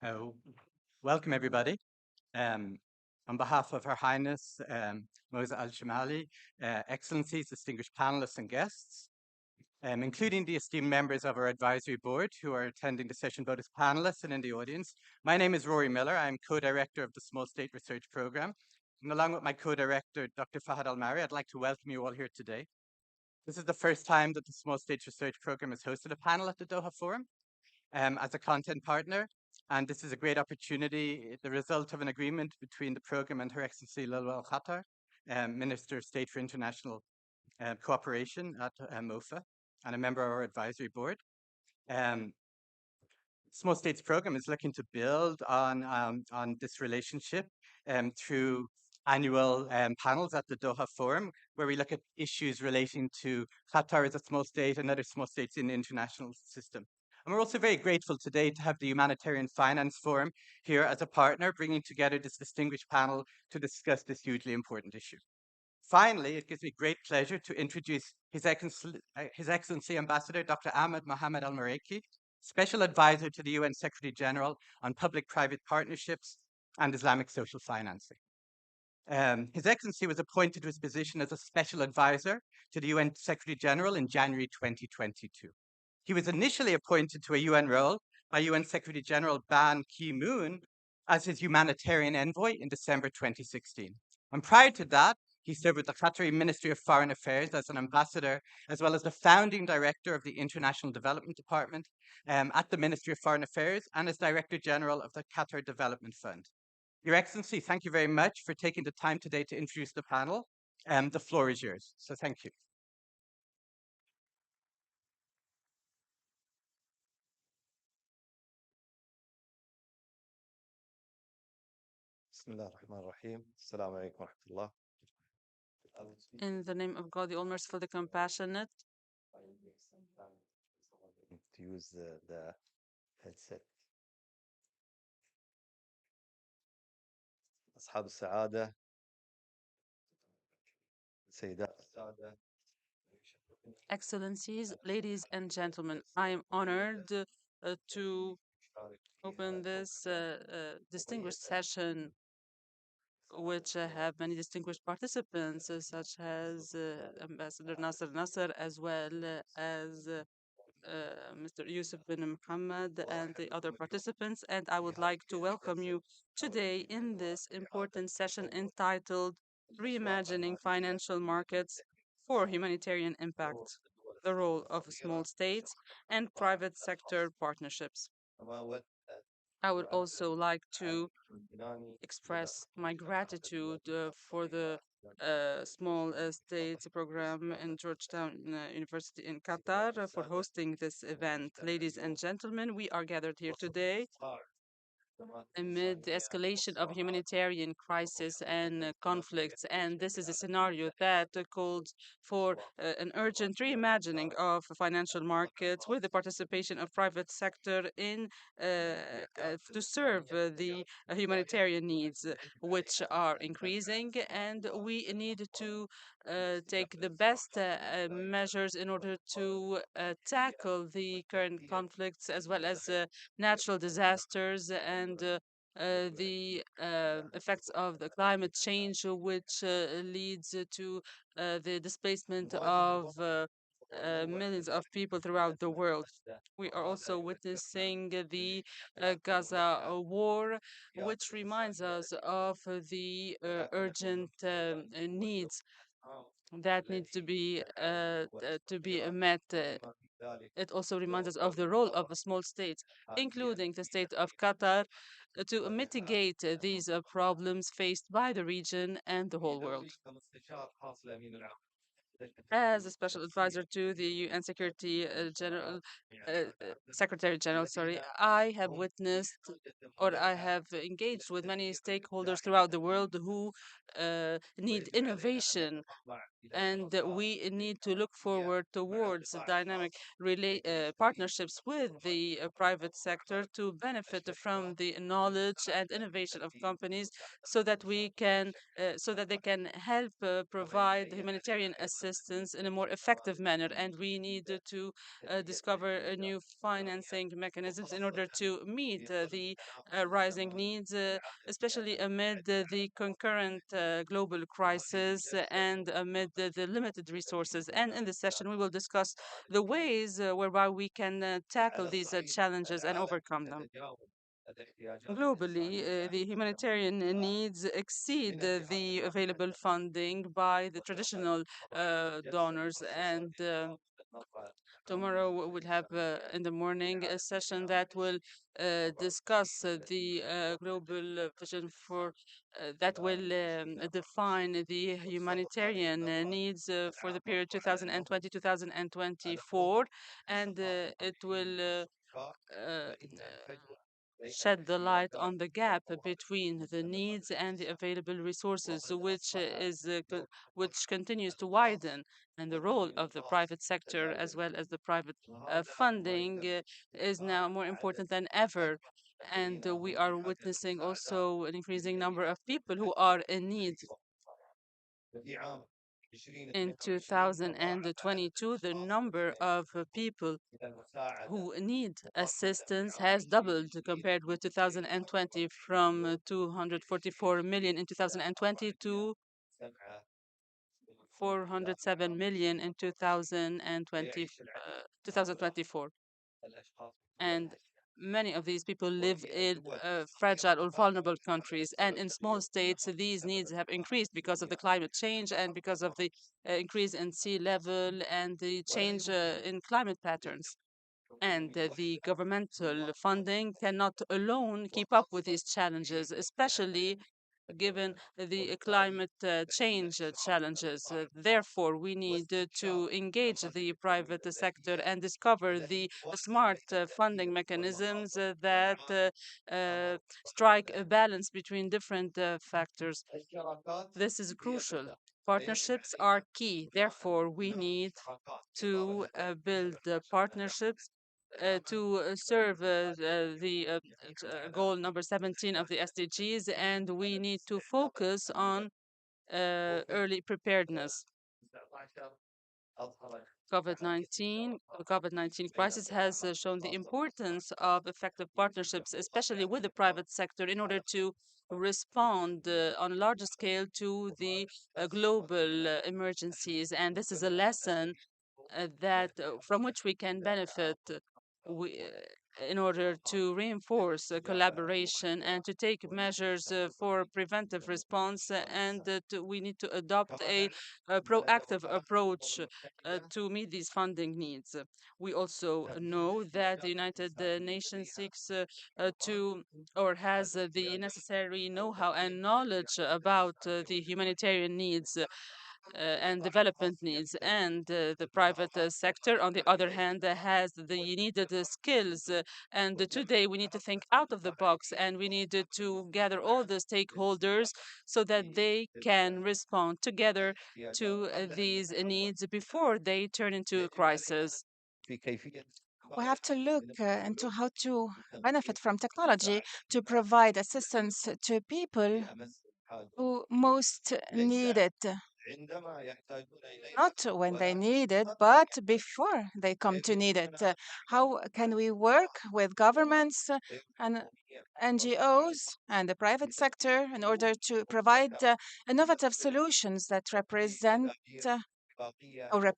Oh, welcome, everybody. Um, on behalf of Her Highness Moza Al Shamali, Excellencies, distinguished panelists and guests, including the esteemed members of our advisory board who are attending the session both as panelists and in the audience. My name is Rory Miller. I'm co-director of the Small State Research Program. And along with my co-director, Dr. Fahad Al-Mari, I'd like to welcome you all here today. This is the first time that the Small States Research Program has hosted a panel at the Doha Forum as a content partner. And this is a great opportunity, the result of an agreement between the program and Her Excellency Lal Al Khatar, Minister of State for International Cooperation at MOFA, and a member of our advisory board. Um, Small States Program is looking to build on this relationship through annual panels at the Doha Forum, where we look at issues relating to Qatar as a small state and other small states in the international system. And we're also very grateful today to have the Humanitarian Finance Forum here as a partner, bringing together this distinguished panel to discuss this hugely important issue. Finally, it gives me great pleasure to introduce His Excellency Ambassador Dr. Ahmed Mohamed Al Mareki, Special Advisor to the UN Secretary General on Public-Private Partnerships and Islamic Social Financing. His Excellency was appointed to his position as a Special Advisor to the UN Secretary General in January 2022. He was initially appointed to a UN role by UN Secretary General Ban Ki-moon as his humanitarian envoy in December 2016. And prior to that, he served with the Qatari Ministry of Foreign Affairs as an ambassador, as well as the founding director of the International Development Department at the Ministry of Foreign Affairs and as Director General of the Qatar Development Fund. Your Excellency, thank you very much for taking the time today to introduce the panel. The floor is yours. So thank you. بسم الله الرحمن الرحيم السلام عليكم ورحمة الله. In the name of God, the All-Merciful, the Compassionate. To use the headset. أصحاب السعادة سيدات السادة. Excellencies, ladies and gentlemen, I am honored to open this distinguished session, which have many distinguished participants, such as Ambassador Nasser, as well as Mr. Yusuf bin Muhammad and the other participants. And I would like to welcome you today in this important session entitled Reimagining Financial Markets for Humanitarian Impact, the Role of Small States and Private Sector Partnerships. I would also like to express my gratitude for the small states program in Georgetown University in Qatar for hosting this event. Ladies and gentlemen, we are gathered here today amid the escalation of humanitarian crisis and conflicts. And this is a scenario that calls for an urgent reimagining of financial markets with the participation of private sector in to serve the humanitarian needs, which are increasing. And we need to take the best measures in order to tackle the current conflicts as well as natural disasters and the effects of the climate change, which leads to the displacement of millions of people throughout the world. We are also witnessing the Gaza war, which reminds us of the urgent needs that need to be met. It also reminds us of the role of a small state, including the state of Qatar, to mitigate these problems faced by the region and the whole world. As a special advisor to the UN Secretary General, sorry, I have witnessed or I have engaged with many stakeholders throughout the world who need innovation And we need to look forward towards dynamic partnerships with the private sector to benefit from the knowledge and innovation of companies, so that so that they can help provide humanitarian assistance in a more effective manner. And we need to discover new financing mechanisms in order to meet the rising needs, especially amid the concurrent global crisis and amid the limited resources. And in this session, we will discuss the ways whereby we can tackle these challenges and overcome them. Globally, the humanitarian needs exceed the available funding by the traditional donors. And tomorrow we'll have in the morning a session that will discuss the global vision for that will define the humanitarian needs for the period 2020-2024, and it will shed the light on the gap between the needs and the available resources, which continues to widen, and the role of the private sector as well as the private funding is now more important than ever. And we are witnessing also an increasing number of people who are in need. In 2022, the number of people who need assistance has doubled compared with 2020, from 244 million in 2020 to 407 million in 2024. And many of these people live in fragile or vulnerable countries. And in small states, these needs have increased because of the climate change and because of the increase in sea level and the change in climate patterns. And the governmental funding cannot alone keep up with these challenges, especially given the climate change challenges. Therefore, we need to engage the private sector and discover the smart funding mechanisms that strike a balance between different factors. This is crucial. Partnerships are key. Therefore, we need to build partnerships to serve goal number 17 of the SDGs, and we need to focus on early preparedness. COVID-19 crisis has shown the importance of effective partnerships, especially with the private sector, in order to respond on a larger scale to the global emergencies. And this is a lesson that from which we can benefit we, in order to reinforce collaboration and to take measures for preventive response. And we need to adopt a proactive approach to meet these funding needs. We also know that the United Nations seeks to or has the necessary know-how and knowledge about the humanitarian needs and development needs. And the private sector, on the other hand, has the needed skills. And today we need to think out of the box, and we need to gather all the stakeholders so that they can respond together to these needs before they turn into a crisis. We have to look into how to benefit from technology to provide assistance to people who most need it, not when they need it, but before they come to need it. How can we work with governments and NGOs and the private sector in order to provide innovative solutions that represent or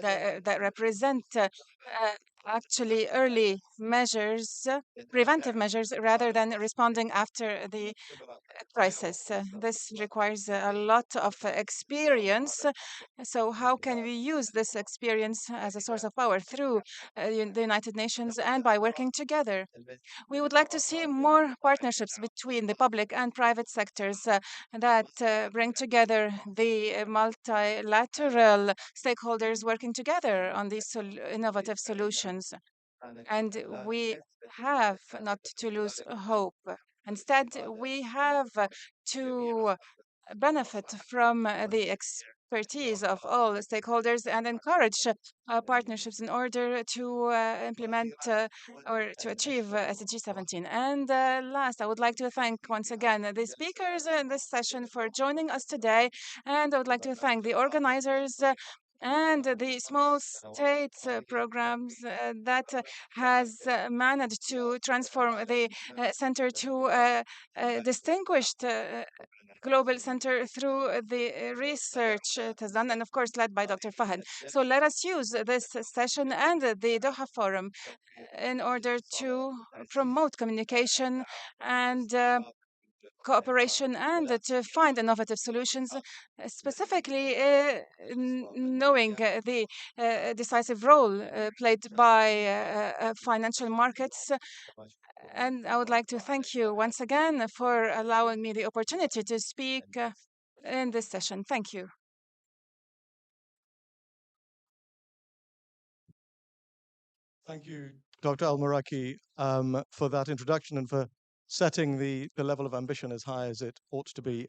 that represent actually early measures, preventive measures, rather than responding after the crisis. This requires a lot of experience. So, how can we use this experience as a source of power through the United Nations and by working together? We would like to see more partnerships between the public and private sectors that bring together the multilateral stakeholders working together on these innovative solutions. And we have not to lose hope. Instead, we have to benefit from the expertise of all stakeholders and encourage partnerships in order to implement or to achieve SDG 17. And last, I would like to thank once again the speakers in this session for joining us today. And I would like to thank the organizers and the small states programs that has managed to transform the center to a distinguished global center through the research it has done, and of course led by Dr. Fahad. So let us use this session and the Doha Forum in order to promote communication and cooperation and to find innovative solutions, specifically knowing the decisive role played by financial markets. And I would like to thank you once again for allowing me the opportunity to speak in this session. Thank you. Thank you, Dr. Al-Maraki, for that introduction and for setting the level of ambition as high as it ought to be.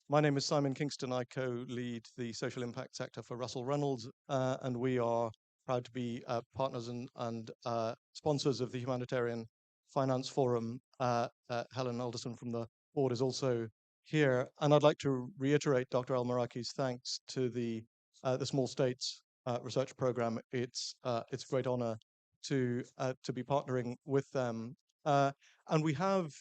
My name is Simon Kingston. I co-lead the social impact sector for Russell Reynolds, and we are proud to be partners and sponsors of the Humanitarian Finance Forum. Helen Alderson from the board is also here, and I'd like to reiterate Dr. Al-Maraki's thanks to the Small States Research Program. It's a great honor to be partnering with them. And we have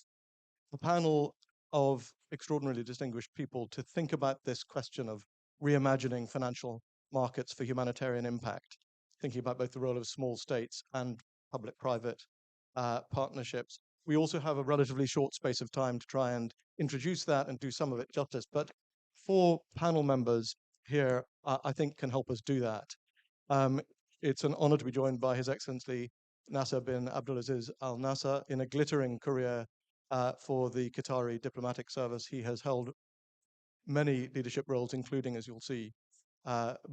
a panel of extraordinarily distinguished people to think about this question of reimagining financial markets for humanitarian impact, thinking about both the role of small states and public-private partnerships. We also have a relatively short space of time to try and introduce that and do some of it justice, but 4 panel members here, I think, can help us do that. It's an honor to be joined by His Excellency Nasser bin Abdulaziz Al Nasser in a glittering career for the Qatari diplomatic service. He has held many leadership roles, including, as you'll see,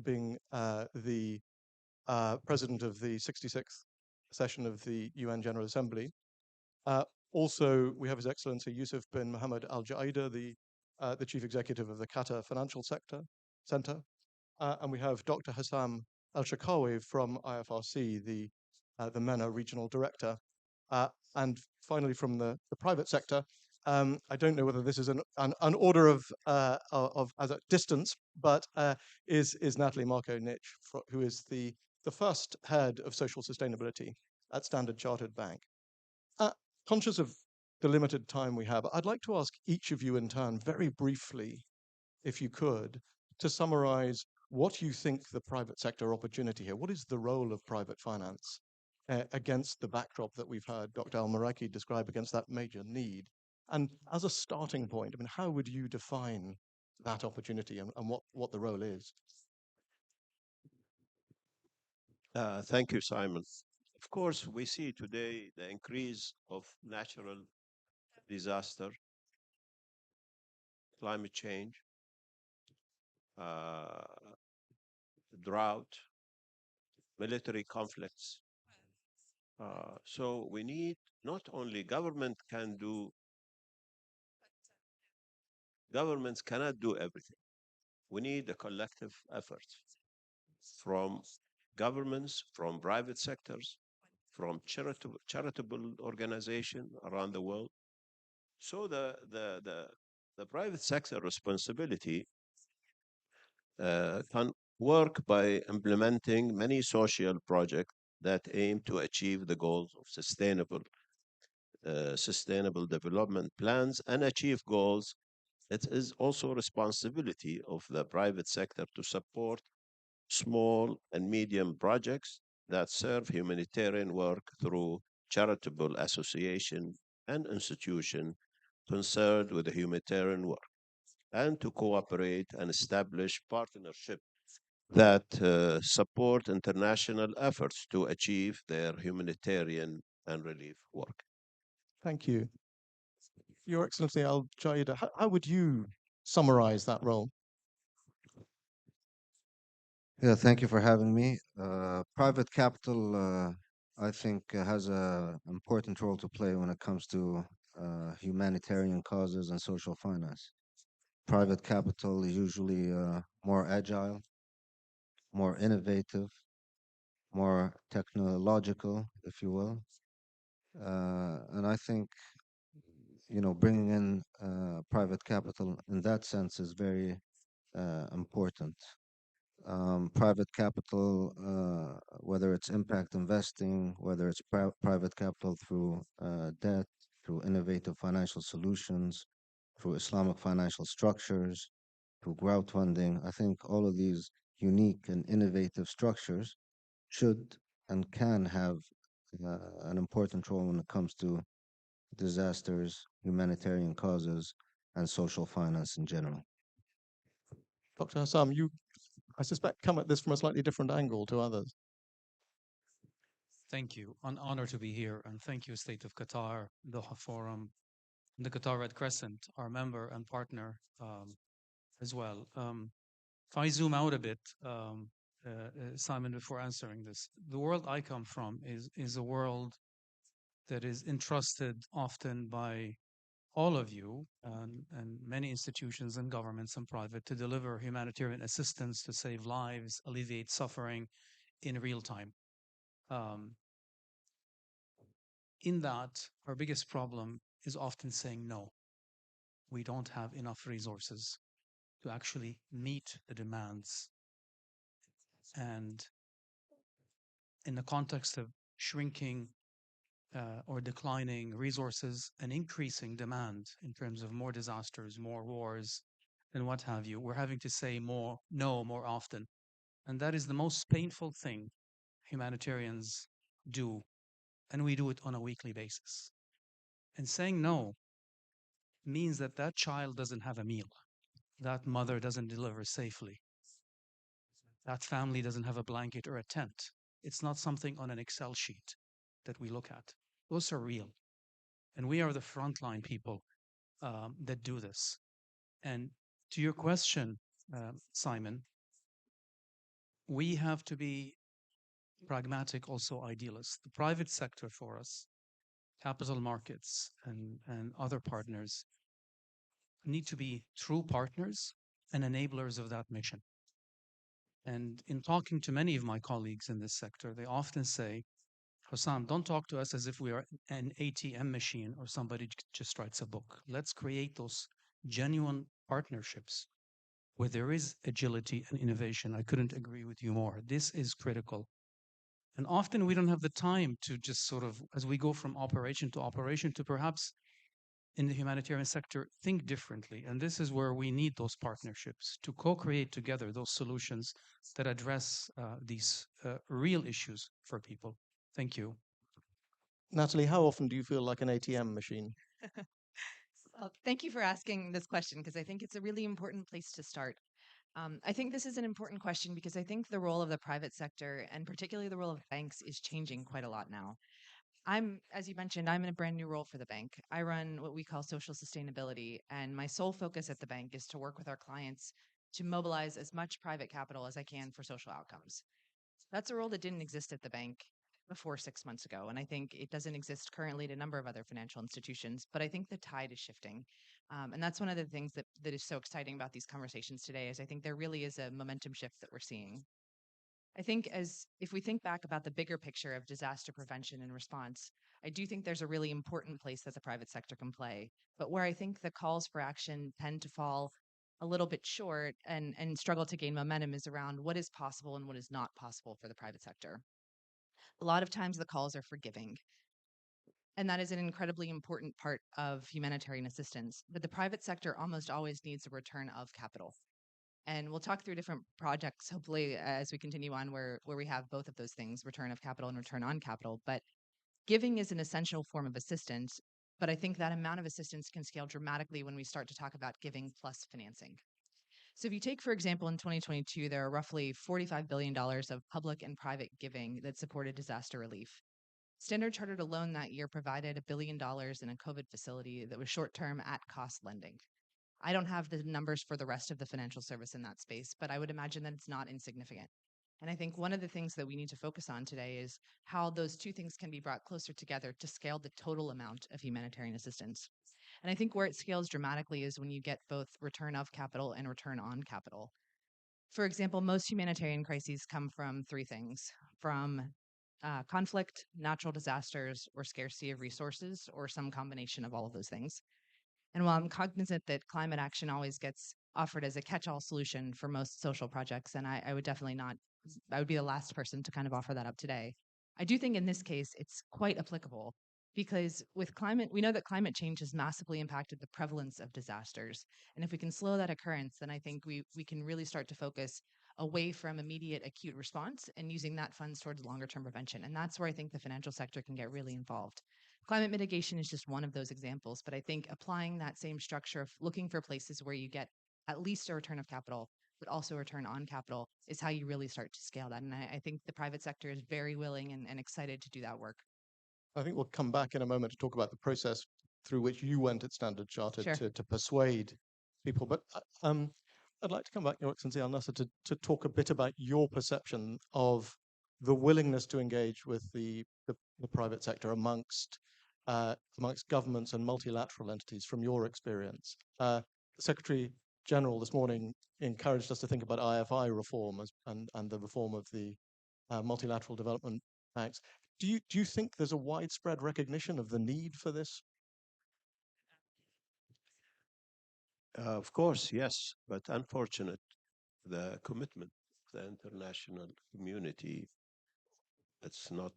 being the president of the 66th session of the UN General Assembly. Also, we have His Excellency Yusuf bin Mohammed Al Jaida, the chief executive of the Qatar Financial Center. And we have Dr. Hassam Al-Shakawi from IFRC, the MENA regional director. And finally, from the private sector, I don't know whether this is an order of as a distance, but is Natalie Marco-Nitsch, who is the first head of social sustainability at Standard Chartered Bank. Conscious of the limited time we have, I'd like to ask each of you in turn, very briefly, if you could, to summarize what you think the private sector opportunity here. What is the role of private finance against the backdrop that we've heard Dr. Al-Maraki describe, against that major need? And as a starting point, I mean, how would you define that opportunity and what the role is? Thank you, Simon. Of course, we see today the increase of natural disaster, climate change, drought, military conflicts. So we need not only governments cannot do everything. We need a collective effort from governments, from private sectors, from charitable organizations around the world. So the private sector responsibility can work by implementing many social projects that aim to achieve the goals of sustainable development plans and achieve goals. It is also responsibility of the private sector to support small and medium projects that serve humanitarian work through charitable association and institution concerned with the humanitarian work, and to cooperate and establish partnership that support international efforts to achieve their humanitarian and relief work. Thank you. Your Excellency Al Jaida, how would you summarize that role? Yeah, thank you for having me. Private capital, I think, has an important role to play when it comes to humanitarian causes and social finance. Private capital is usually more agile, more innovative, more technological, if you will. And I think, bringing in private capital in that sense is very important. Private capital, whether it's impact investing, whether it's private capital through debt, through innovative financial solutions, through Islamic financial structures, through crowdfunding, I think all of these unique and innovative structures should and can have an important role when it comes to disasters, humanitarian causes, and social finance in general. Dr. Hassam, you, I suspect, come at this from a slightly different angle to others. Thank you. An honor to be here, and thank you, State of Qatar, Doha Forum, and the Qatar Red Crescent, our member and partner as well. If I zoom out a bit, Simon, before answering this, the world I come from is a world that is entrusted often by all of you and many institutions and governments and private to deliver humanitarian assistance to save lives, alleviate suffering in real time. In that, our biggest problem is often saying no. We don't have enough resources to actually meet the demands. And in the context of shrinking or declining resources and increasing demand in terms of more disasters, more wars, and what have you, we're having to say no more often. And that is the most painful thing humanitarians do. And we do it on a weekly basis. And saying no means that that child doesn't have a meal, that mother doesn't deliver safely, that family doesn't have a blanket or a tent. It's not something on an Excel sheet that we look at. Those are real. And we are the frontline people that do this. And to your question, Simon, we have to be pragmatic, also idealists. The private sector for us, capital markets and other partners need to be true partners and enablers of that mission. And in talking to many of my colleagues in this sector, they often say, Hussam, don't talk to us as if we are an ATM machine or somebody just writes a book. Let's create those genuine partnerships where there is agility and innovation. I couldn't agree with you more. This is critical. And often we don't have the time to just sort of, as we go from operation to perhaps in the humanitarian sector, think differently. And this is where we need those partnerships to co-create together those solutions that address these real issues for people. Thank you. Natalie, how often do you feel like an ATM machine? Well, thank you for asking this question because I think it's a really important place to start. I think this is an important question because I think the role of the private sector and particularly the role of banks is changing quite a lot now. As you mentioned, I'm in a brand new role for the bank. I run what we call social sustainability, and my sole focus at the bank is to work with our clients to mobilize as much private capital as I can for social outcomes. That's a role that didn't exist at the bank before 6 months ago. And I think it doesn't exist currently at a number of other financial institutions, but I think the tide is shifting. And that's one of the things that is so exciting about these conversations today is I think there really is a momentum shift that we're seeing. I think if we think back about the bigger picture of disaster prevention and response, I do think there's a really important place that the private sector can play. But where I think the calls for action tend to fall a little bit short and struggle to gain momentum is around what is possible and what is not possible for the private sector. A lot of times the calls are for giving. And that is an incredibly important part of humanitarian assistance. But the private sector almost always needs a return of capital. And we'll talk through different projects, hopefully, as we continue on, where we have both of those things, return of capital and return on capital. But giving is an essential form of assistance. But I think that amount of assistance can scale dramatically when we start to talk about giving plus financing. So if you take, for example, in 2022, there are roughly $45 billion of public and private giving that supported disaster relief. Standard Chartered alone that year provided $1 billion in a COVID facility that was short-term at-cost lending. I don't have the numbers for the rest of the financial service in that space, but I would imagine that it's not insignificant. And I think one of the things that we need to focus on today is how those two things can be brought closer together to scale the total amount of humanitarian assistance. And I think where it scales dramatically is when you get both return of capital and return on capital. For example, most humanitarian crises come from three things: from conflict, natural disasters, or scarcity of resources, or some combination of all of those things. And while I'm cognizant that climate action always gets offered as a catch all solution for most social projects, and I would definitely not, I would be the last person to kind of offer that up today. I do think in this case it's quite applicable because with climate, we know that climate change has massively impacted the prevalence of disasters. And if we can slow that occurrence, then I think we can really start to focus away from immediate acute response and using that funds towards longer term prevention. And that's where I think the financial sector can get really involved. Climate mitigation is just one of those examples, but I think applying that same structure of looking for places where you get at least a return of capital, but also a return on capital is how you really start to scale that. And I think the private sector is very willing and excited to do that work. I think we'll come back in a moment to talk about the process through which you went at Standard Chartered Sure. to persuade people. But I'd like to come back, Your Excellency Al Nasser, to talk a bit about your perception of the willingness to engage with the private sector amongst governments and multilateral entities from your experience. The Secretary General this morning encouraged us to think about IFI reform and the reform of the multilateral development banks. Do you think there's a widespread recognition of the need for this? Of course, yes, but unfortunate, the commitment of the international community, it's not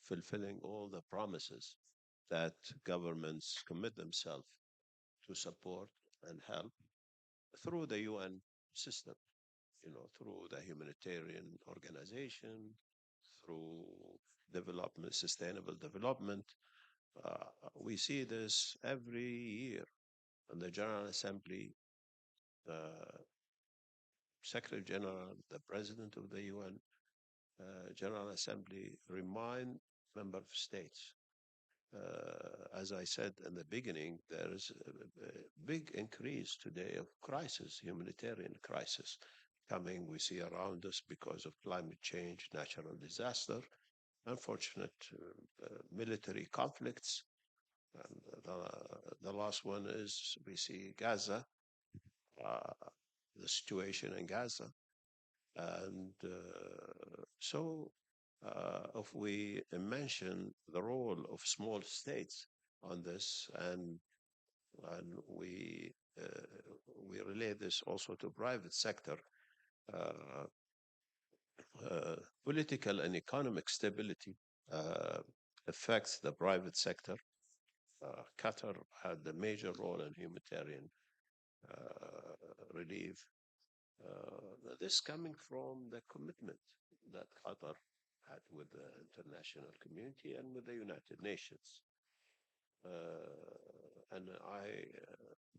fulfilling all the promises that governments commit themselves to support and help through the UN system, through the humanitarian organization, through development, sustainable development. We see this every year in the General Assembly. The Secretary General, the President of the UN General Assembly remind member states. As I said in the beginning, there is a big increase today of crisis, humanitarian crisis coming. We see around us because of climate change, natural disaster, unfortunate military conflicts. And the last one is we see Gaza, the situation in Gaza. And so if we mention the role of small states on this, and we relate this also to private sector, uh, political and economic stability affects the private sector. Qatar had a major role in humanitarian relief. This coming from the commitment that Qatar had with the international community and with the United Nations. And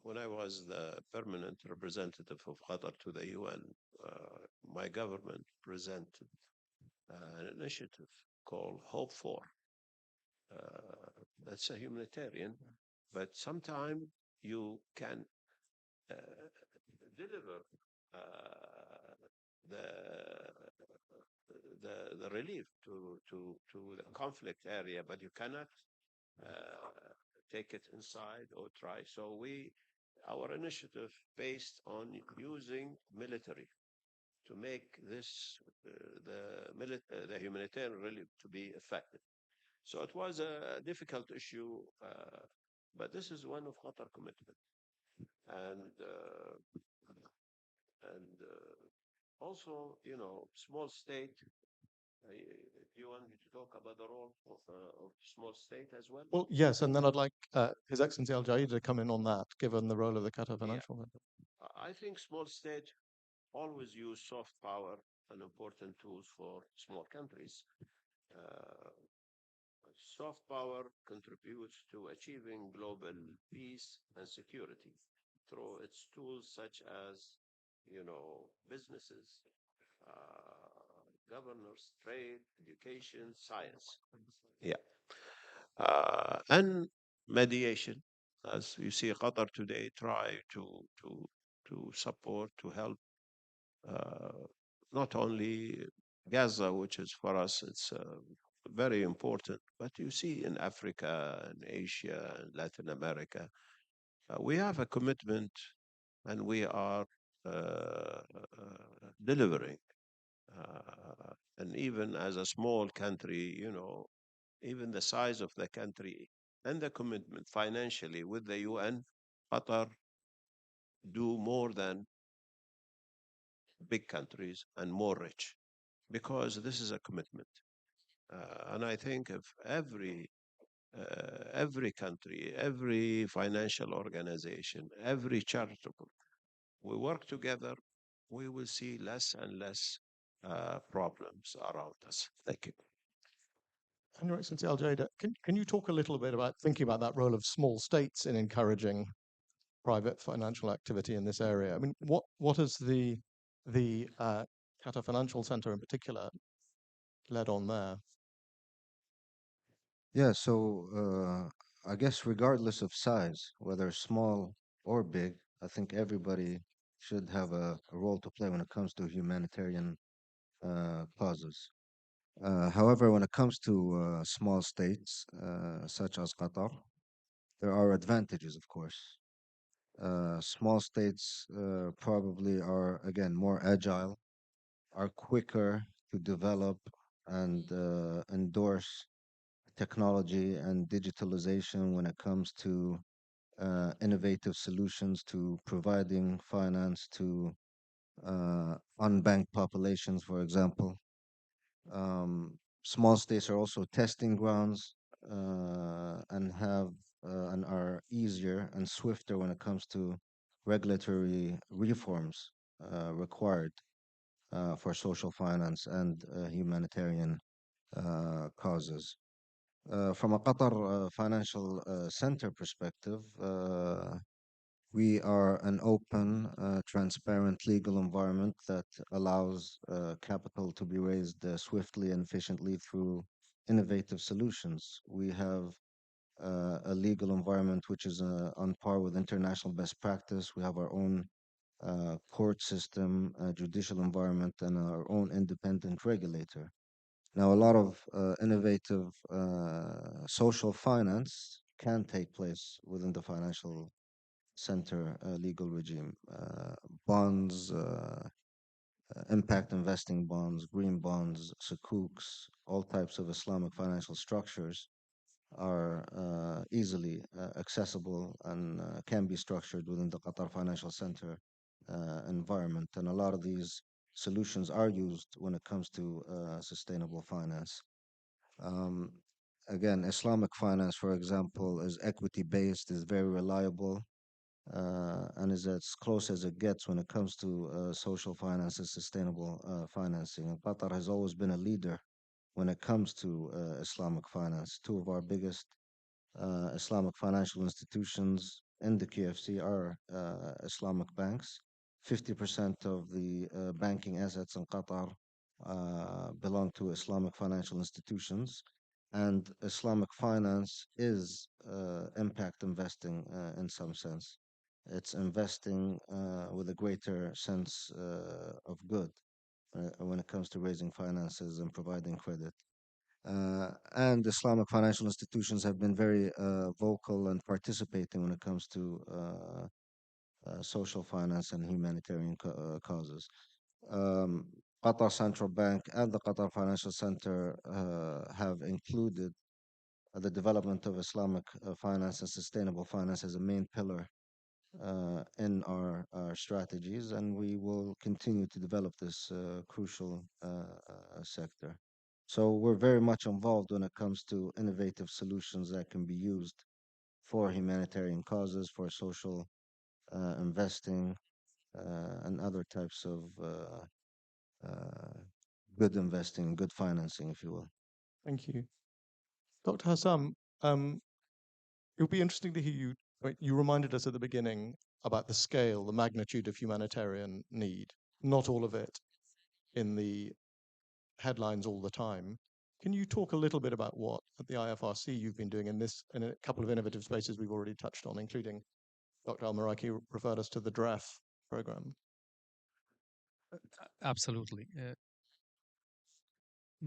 when I was the permanent representative of Qatar to the UN, my government presented an initiative called Hope For. That's a humanitarian, but sometimes you can deliver the relief to the conflict area, but you cannot take it inside or try. So our initiative based on using military to make this the humanitarian relief to be effective. So it was a difficult issue, but this is one of Qatar commitment, and also small state. Do you want me to talk about the role of small state as well? Well, yes, and then I'd like His Excellency Al Jaid to come in on that, given the role of the Qatar Financial Center. I think small state always use soft power and important tools for small countries. Soft power contributes to achieving global peace and security through its tools such as, businesses, governors, trade, education, science. Yeah. And mediation. As you see, Qatar today try to support, to help not only Gaza, which is for us, it's a very important. But you see in Africa and Asia and Latin America, we have a commitment and we are delivering. And even as a small country, even the size of the country and the commitment financially with the UN, Qatar do more than big countries and more rich because this is a commitment. And I think if every country, every financial organization, every charitable, we work together, we will see less and less problems around us. Thank you. And Your Excellency Al Jaida, can you talk a little bit about thinking about that role of small states in encouraging private financial activity in this area? I mean, what has the Qatar Financial Center in particular led on there? Yeah, so I guess regardless of size, whether small or big, I think everybody should have a role to play when it comes to humanitarian causes. However, when it comes to small states such as Qatar, there are advantages, of course. Small states probably are, again, more agile, are quicker to develop and endorse technology and digitalization when it comes to innovative solutions to providing finance to unbanked populations, for example. Small states are also testing grounds and are easier and swifter when it comes to regulatory reforms required for social finance and humanitarian causes. From a Qatar financial center perspective, we are an open, transparent legal environment that allows capital to be raised swiftly and efficiently through innovative solutions. We have a legal environment which is on par with international best practice. We have our own court system, judicial environment, and our own independent regulator. Now, a lot of innovative social finance can take place within the financial center legal regime. Bonds, impact investing bonds, green bonds, sukuks, all types of Islamic financial structures are easily accessible and can be structured within the Qatar Financial Center environment. And a lot of these solutions are used when it comes to sustainable finance. Um, Again, Islamic finance, for example, is equity based, is very reliable, and is as close as it gets when it comes to social finance and sustainable financing. And Qatar has always been a leader when it comes to Islamic finance. Two of our biggest Islamic financial institutions in the QFC are Islamic banks. 50% of the banking assets in Qatar belong to Islamic financial institutions. And Islamic finance is impact investing in some sense. It's investing with a greater sense of good when it comes to raising finances and providing credit. And Islamic financial institutions have been very vocal and participating when it comes to social finance and humanitarian causes. Um, Qatar Central Bank and the Qatar Financial Center have included the development of Islamic finance and sustainable finance as a main pillar in our strategies, and we will continue to develop this crucial sector. So we're very much involved when it comes to innovative solutions that can be used for humanitarian causes, for social investing, and other types of good investing, good financing, if you will. Thank you. Dr. Hassam, it would be interesting to hear you. You reminded us at the beginning about the scale, the magnitude of humanitarian need, not all of it in the headlines all the time. Can you talk a little bit about what at the IFRC you've been doing in a couple of innovative spaces we've already touched on, including Dr. Al-Maraki referred us to the DREF program. Absolutely.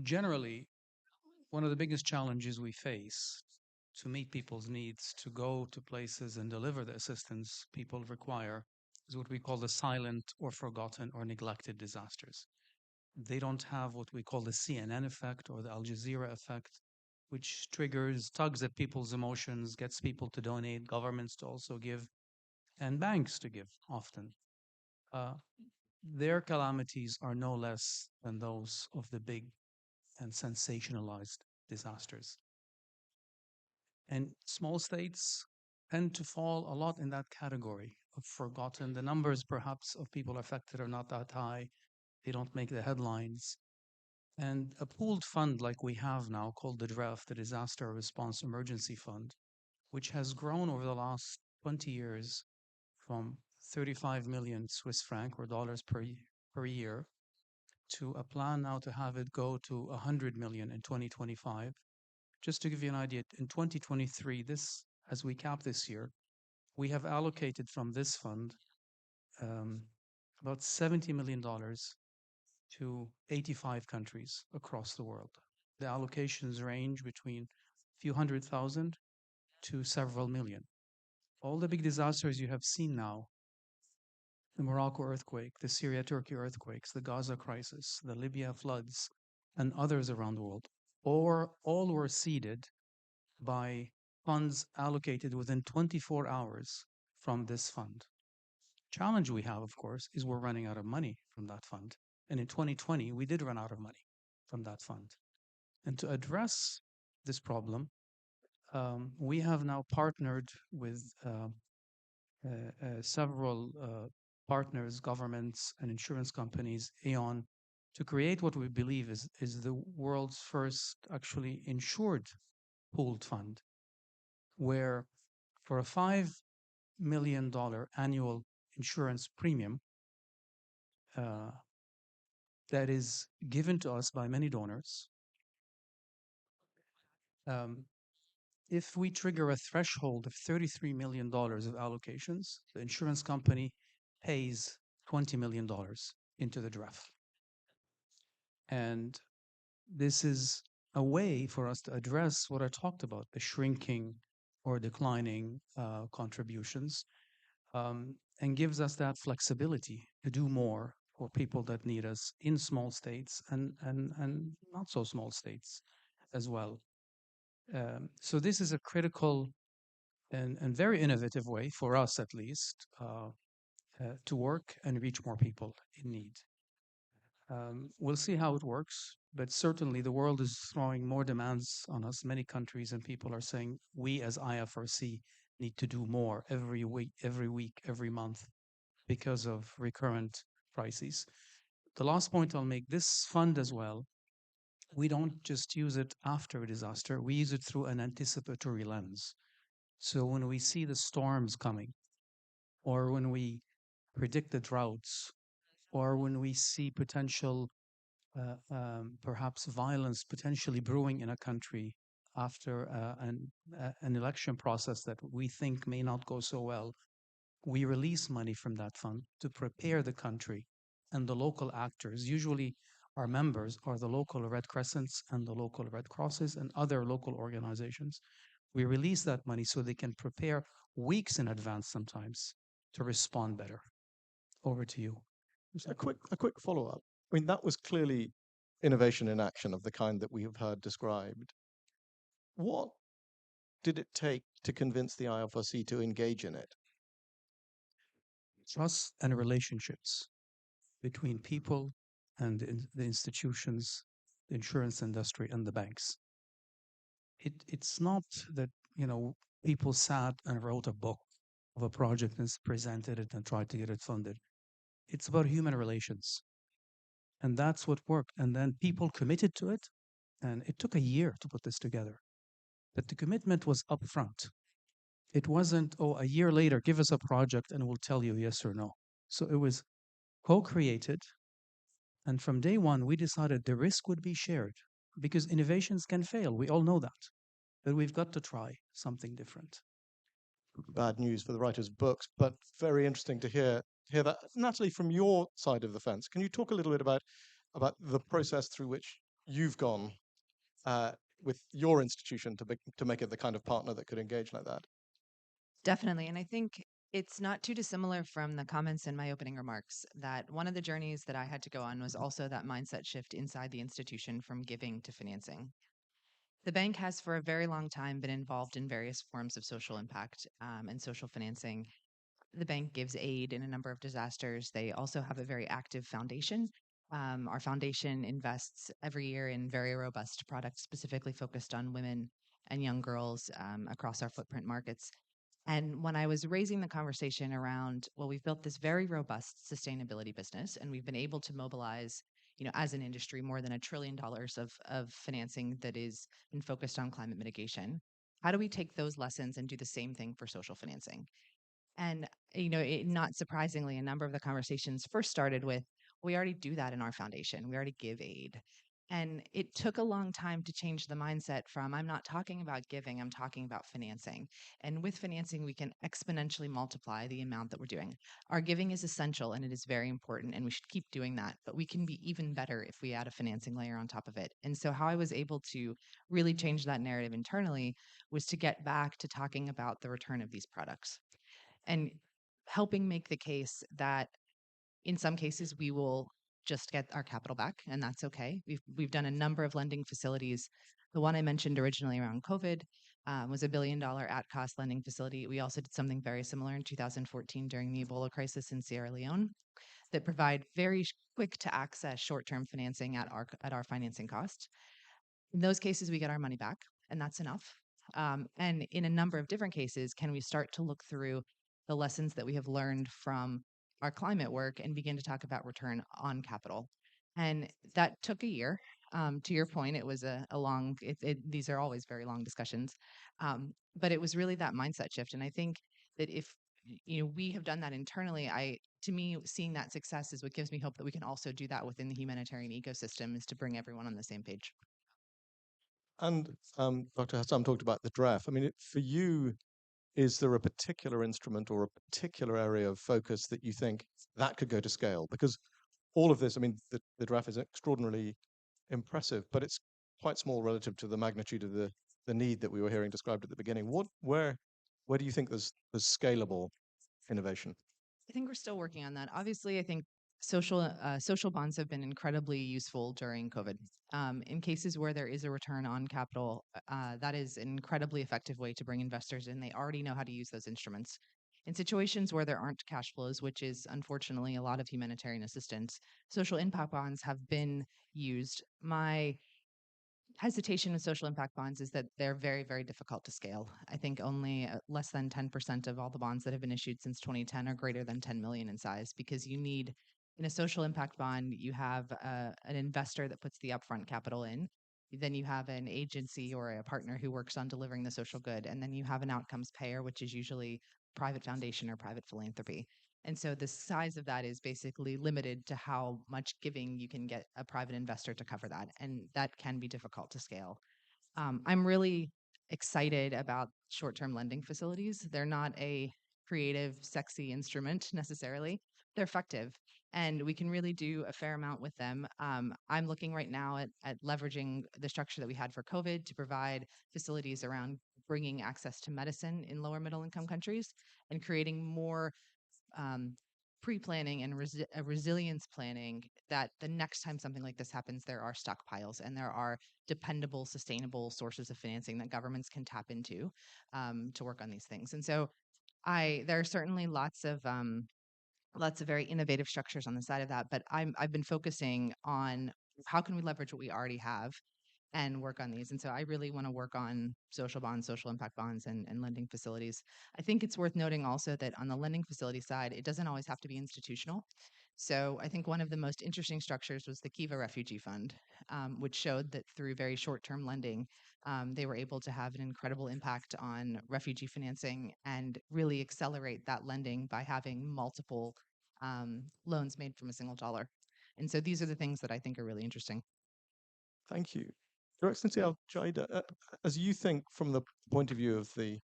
Generally, one of the biggest challenges we face to meet people's needs, to go to places and deliver the assistance people require, is what we call the silent or forgotten or neglected disasters. They don't have what we call the CNN effect or the Al Jazeera effect, which triggers, tugs at people's emotions, gets people to donate, governments to also give, and banks to give often. Their calamities are no less than those of the big and sensationalized disasters. And small states tend to fall a lot in that category of forgotten. The numbers, perhaps, of people affected are not that high. They don't make the headlines. And a pooled fund like we have now, called the DREF, the Disaster Response Emergency Fund, which has grown over the last 20 years from 35 million Swiss franc or dollars per year to a plan now to have it go to 100 million in 2025. Just to give you an idea, in 2023, this, as we cap this year, we have allocated from this fund about $70 million to 85 countries across the world. The allocations range between a few 100,000 to several million. All the big disasters you have seen now, the Morocco earthquake, the Syria-Turkey earthquakes, the Gaza crisis, the Libya floods, and others around the world, all were seeded by funds allocated within 24 hours from this fund. Challenge we have, of course, is we're running out of money from that fund. And in 2020, we did run out of money from that fund. And to address this problem, we have now partnered with several partners, governments, and insurance companies, Aon, to create what we believe is the world's first actually insured pooled fund, where for a $5 million annual insurance premium that is given to us by many donors, if we trigger a threshold of $33 million of allocations, the insurance company pays $20 million into the draft. And this is a way for us to address what I talked about, the shrinking or declining contributions, and gives us that flexibility to do more for people that need us in small states and not so small states as well. So this is a critical and very innovative way, for us at least, to work and reach more people in need. We'll see how it works, but certainly the world is throwing more demands on us. Many countries and people are saying, we as IFRC need to do more every week, every month, because of recurrent crises. The last point I'll make, this fund as well, we don't just use it after a disaster, we use it through an anticipatory lens. So when we see the storms coming, or when we predict the droughts, or when we see potential, perhaps violence potentially brewing in a country after an election process that we think may not go so well, we release money from that fund to prepare the country and the local actors. Usually our members are the local Red Crescents and the local Red Crosses and other local organizations. We release that money so they can prepare weeks in advance sometimes to respond better. Over to you. A quick follow-up. I mean, that was clearly innovation in action of the kind that we have heard described. What did it take to convince the IFRC to engage in it? Trust and relationships between people and the institutions, the insurance industry, and the banks. It's not that, people sat and wrote a book of a project and presented it and tried to get it funded. It's about human relations. And that's what worked. And then people committed to it. And it took a year to put this together. But the commitment was upfront. It wasn't, a year later, give us a project and we'll tell you yes or no. So it was co-created. And from day one, we decided the risk would be shared because innovations can fail. We all know that. But we've got to try something different. Bad news for the writers of books, but very interesting to hear that. Natalie, from your side of the fence, can you talk a little bit about the process through which you've gone with your institution to make it the kind of partner that could engage like that? Definitely. And I think it's not too dissimilar from the comments in my opening remarks that one of the journeys that I had to go on was also that mindset shift inside the institution from giving to financing. The bank has for a very long time been involved in various forms of social impact and social financing. The bank gives aid in a number of disasters. They also have a very active foundation. Our foundation invests every year in very robust products specifically focused on women and young girls across our footprint markets. And when I was raising the conversation around, well, we've built this very robust sustainability business, and we've been able to mobilize, as an industry, more than $1 trillion of financing that is been focused on climate mitigation. How do we take those lessons and do the same thing for social financing? And, not surprisingly, a number of the conversations first started with, we already do that in our foundation. We already give aid. And it took a long time to change the mindset from, I'm not talking about giving, I'm talking about financing. And with financing, we can exponentially multiply the amount that we're doing. Our giving is essential and it is very important, and we should keep doing that. But we can be even better if we add a financing layer on top of it. And so, how I was able to really change that narrative internally was to get back to talking about the return of these products and helping make the case that in some cases we will just get our capital back, and that's okay. We've done a number of lending facilities. The one I mentioned originally around COVID was $1 billion at-cost lending facility. We also did something very similar in 2014 during the Ebola crisis in Sierra Leone that provide very quick to access short-term financing at our financing cost. In those cases, we get our money back, and that's enough. And in a number of different cases, can we start to look through the lessons that we have learned from our climate work and begin to talk about return on capital? And that took a year. To your point, it was a long, these are always very long discussions. But it was really that mindset shift. And I think that if we have done that internally, to me, seeing that success is what gives me hope that we can also do that within the humanitarian ecosystem, is to bring everyone on the same page. And Dr. Hassam talked about the draft. I mean, for you, is there a particular instrument or a particular area of focus that you think that could go to scale? Because all of this, I mean, the draft is extraordinarily impressive, but it's quite small relative to the magnitude of the need that we were hearing described at the beginning. Where do you think there's scalable innovation? I think we're still working on that. Obviously, I think social bonds have been incredibly useful during COVID. In cases where there is a return on capital, that is an incredibly effective way to bring investors in. They already know how to use those instruments. In situations where there aren't cash flows, which is unfortunately a lot of humanitarian assistance, social impact bonds have been used. My hesitation with social impact bonds is that they're very, very difficult to scale. I think only less than 10% of all the bonds that have been issued since 2010 are greater than 10 million in size, because you need, in a social impact bond, you have an investor that puts the upfront capital in. Then you have an agency or a partner who works on delivering the social good. And then you have an outcomes payer, which is usually private foundation or private philanthropy. And so the size of that is basically limited to how much giving you can get a private investor to cover that. And that can be difficult to scale. I'm really excited about short-term lending facilities. They're not a creative, sexy instrument necessarily. They're effective, and we can really do a fair amount with them. I'm looking right now at leveraging the structure that we had for COVID to provide facilities around bringing access to medicine in lower middle income countries and creating more pre-planning and resilience planning, that the next time something like this happens, there are stockpiles and there are dependable, sustainable sources of financing that governments can tap into to work on these things. And so there are certainly lots of very innovative structures on the side of that, but I've been focusing on how can we leverage what we already have and work on these. And so I really want to work on social bonds, social impact bonds, and lending facilities. I think it's worth noting also that on the lending facility side, it doesn't always have to be institutional. So I think one of the most interesting structures was the Kiva Refugee Fund, which showed that through very short-term lending, they were able to have an incredible impact on refugee financing and really accelerate that lending by having multiple loans made from a single dollar. And so these are the things that I think are really interesting. Thank you. Your Excellency Al Jaida, as you think from the point of view of the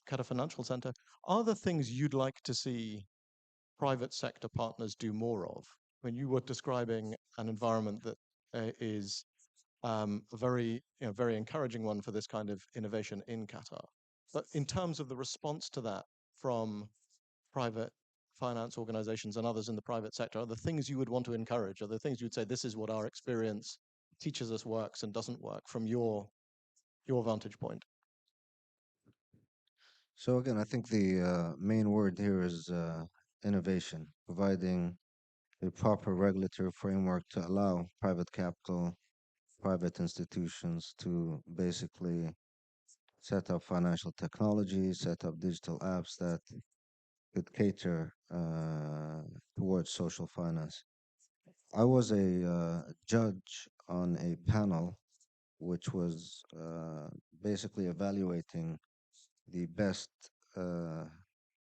Qatar Financial Center, are there things you'd like to see private sector partners do more of? When you were describing an environment that is a very encouraging one for this kind of innovation in Qatar. But in terms of the response to that from private finance organizations and others in the private sector, are the things you would want to encourage? Are the things you'd say, this is what our experience teaches us works and doesn't work from your vantage point? So again, I think the main word here is innovation, providing a proper regulatory framework to allow private capital, private institutions to basically set up financial technology, set up digital apps that could cater towards social finance. I was a judge on a panel which was basically evaluating the best uh,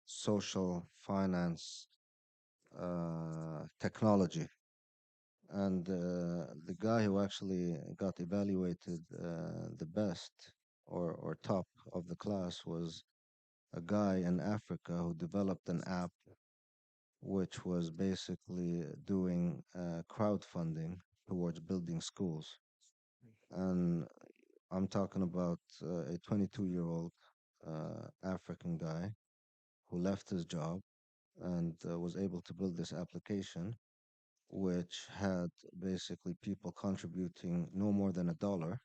social finance technology. And the guy who actually got evaluated the best or top of the class was a guy in Africa who developed an app which was basically doing crowdfunding towards building schools. And I'm talking about a 22-year-old African guy who left his job and was able to build this application, which had basically people contributing no more than $1,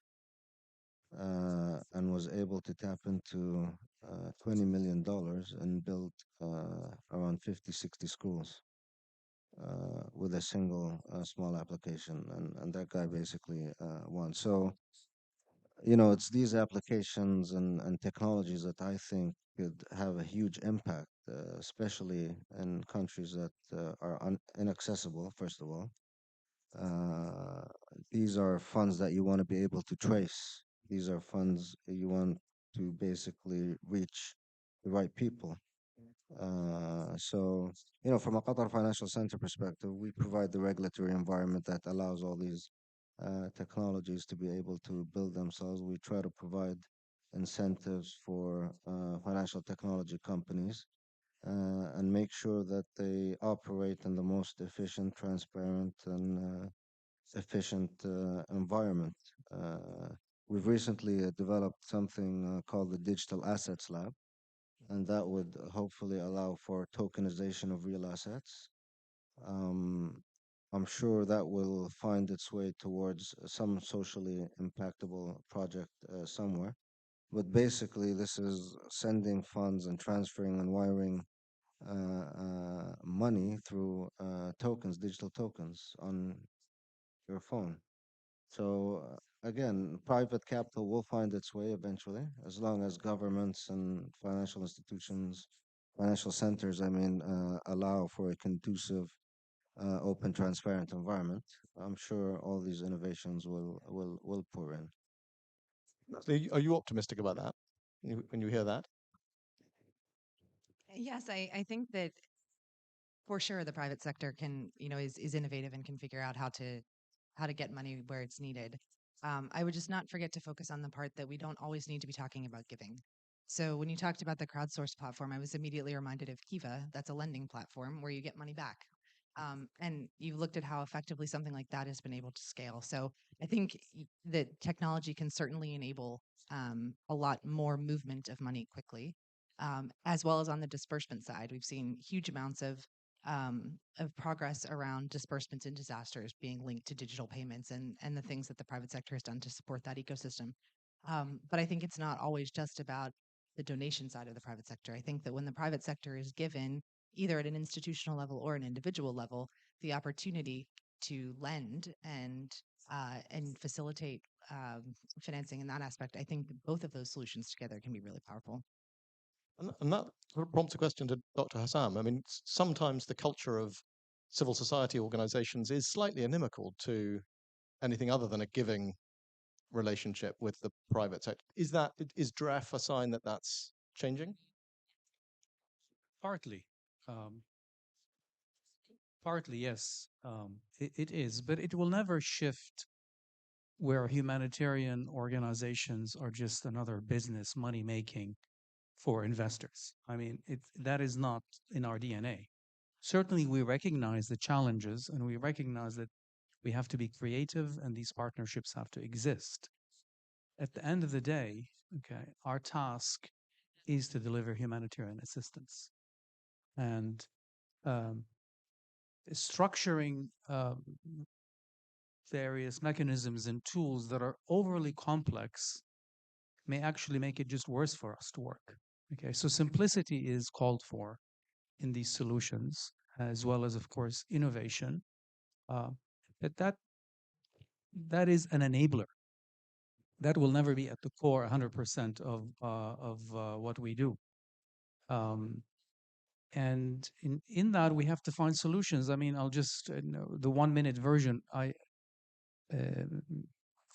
and was able to tap into $20 million and build around 50, 60 schools with a single small application. And that guy basically won. So, it's these applications and technologies that I think could have a huge impact, especially in countries that are inaccessible, first of all. Uh, these are funds that you want to be able to trace. These are funds you want to basically reach the right people. So, from a Qatar Financial Center perspective, we provide the regulatory environment that allows all these technologies to be able to build themselves. We try to provide incentives for financial technology companies and make sure that they operate in the most efficient, transparent, and efficient environment. We've recently developed something called the Digital Assets Lab, and that would hopefully allow for tokenization of real assets. Um, I'm sure that will find its way towards some socially impactable project somewhere. But basically, this is sending funds and transferring and wiring money through tokens, digital tokens on your phone. So again, private capital will find its way eventually, as long as governments and financial institutions, financial centers, allow for a conducive, open, transparent environment. I'm sure all these innovations will pour in. Are you optimistic about that when you hear that? Yes, I think that for sure the private sector can, is innovative and can figure out how to get money where it's needed. I would just not forget to focus on the part that we don't always need to be talking about giving. So when you talked about the crowdsource platform, I was immediately reminded of Kiva. That's a lending platform where you get money back. And you've looked at how effectively something like that has been able to scale. So I think that technology can certainly enable a lot more movement of money quickly, as well as on the disbursement side. We've seen huge amounts of progress around disbursements in disasters being linked to digital payments and the things that the private sector has done to support that ecosystem. But I think it's not always just about the donation side of the private sector. I think that when the private sector is given, either at an institutional level or an individual level, the opportunity to lend and facilitate financing in that aspect, I think both of those solutions together can be really powerful. And that prompts a question to Dr. Hassam. I mean, sometimes the culture of civil society organizations is slightly inimical to anything other than a giving relationship with the private sector. Is DREF a sign that that's changing? Partly. Um, Partly, yes, it is, but it will never shift where humanitarian organizations are just another business money making for investors. I mean, that is not in our DNA. Certainly, we recognize the challenges and we recognize that We have to be creative, and these partnerships have to exist. At the end of the day, okay, our task is to deliver humanitarian assistance. And structuring various mechanisms and tools that are overly complex may actually make it just worse for us to work. Okay, so simplicity is called for in these solutions, as well as, of course, innovation. That is an enabler. That will never be at the core 100% of what we do. And in that, we have to find solutions. I mean, I'll just, the 1-minute version,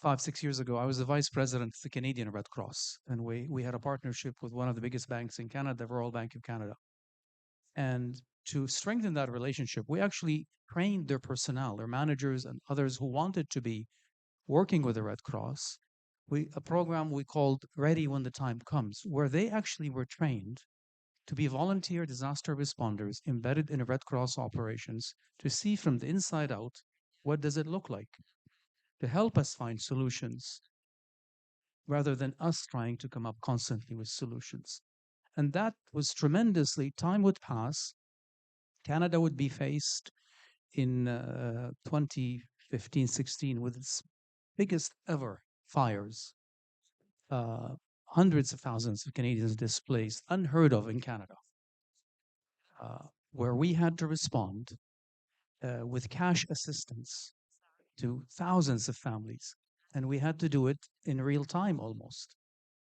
5-6 years ago, I was the vice president of the Canadian Red Cross, and we had a partnership with one of the biggest banks in Canada, the Royal Bank of Canada. And to strengthen that relationship, we actually trained their personnel, their managers and others who wanted to be working with the Red Cross. A program we called Ready When the Time Comes, where they actually were trained to be volunteer disaster responders embedded in Red Cross operations to see from the inside out, what does it look like, to help us find solutions rather than us trying to come up constantly with solutions. And that was tremendously, time would pass, Canada would be faced in 2015-16 with its biggest ever fires. Hundreds of thousands of Canadians displaced, unheard of in Canada, where we had to respond with cash assistance to thousands of families. And we had to do it in real time almost.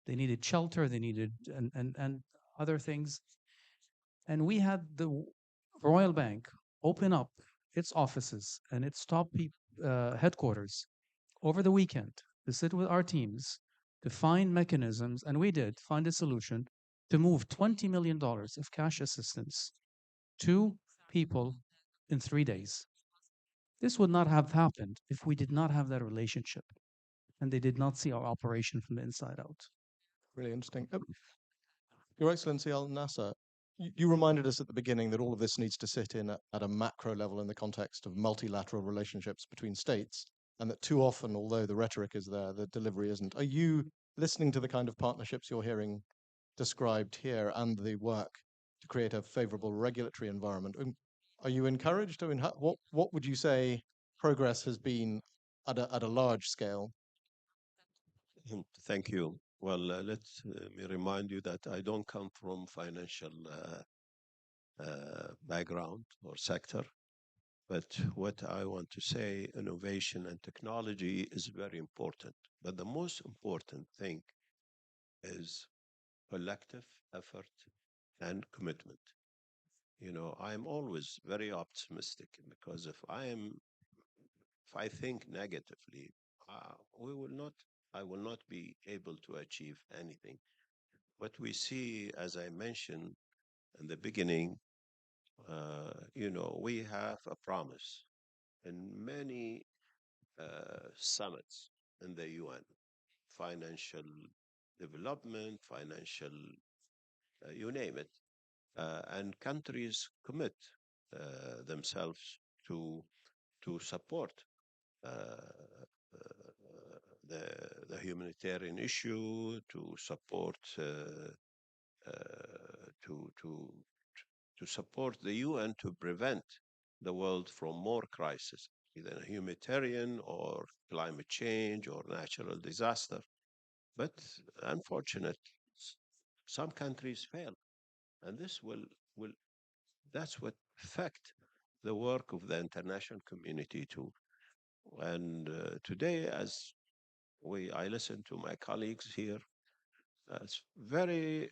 They needed shelter, they needed and other things. And we had the Royal Bank open up its offices and its top headquarters over the weekend to sit with our teams to find mechanisms, and we did find a solution to move $20 million of cash assistance to people in 3 days. This would not have happened if we did not have that relationship and they did not see our operation from the inside out. Really interesting. Your Excellency Al Nasser, you reminded us at the beginning that all of this needs to sit in at a macro level in the context of multilateral relationships between states, and that too often, although the rhetoric is there, the delivery isn't. Are you listening to the kind of partnerships you're hearing described here and the work to create a favorable regulatory environment? Are you encouraged? I mean, what would you say progress has been at a large scale? Thank you. Well, let me remind you that I don't come from financial background or sector, but what I want to say, innovation and technology is very important. But the most important thing is collective effort and commitment. You know, I'm always very optimistic because if I think negatively, I will not be able to achieve anything. What we see, as I mentioned in the beginning, you know, we have a promise in many summits in the UN, financial development, financial, you name it, and countries commit themselves to support uh, the humanitarian issue, to support to to to support the UN to prevent the world from more crisis, either humanitarian or climate change or natural disaster. But unfortunately, some countries fail, and this will that's what affect the work of the international community too. And today, as I listen to my colleagues here, uh, it's very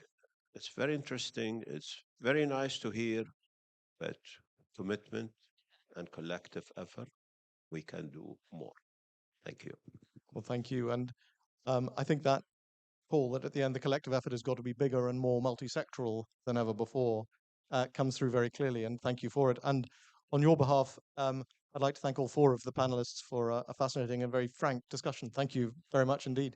it's very interesting. It's very nice to hear, but commitment and collective effort, we can do more. Thank you. Well, thank you. And I think that, Paul, that at the end, the collective effort has got to be bigger and more multi-sectoral than ever before, comes through very clearly. And thank you for it. And on your behalf, I'd like to thank all four of the panelists for a fascinating and very frank discussion. Thank you very much indeed.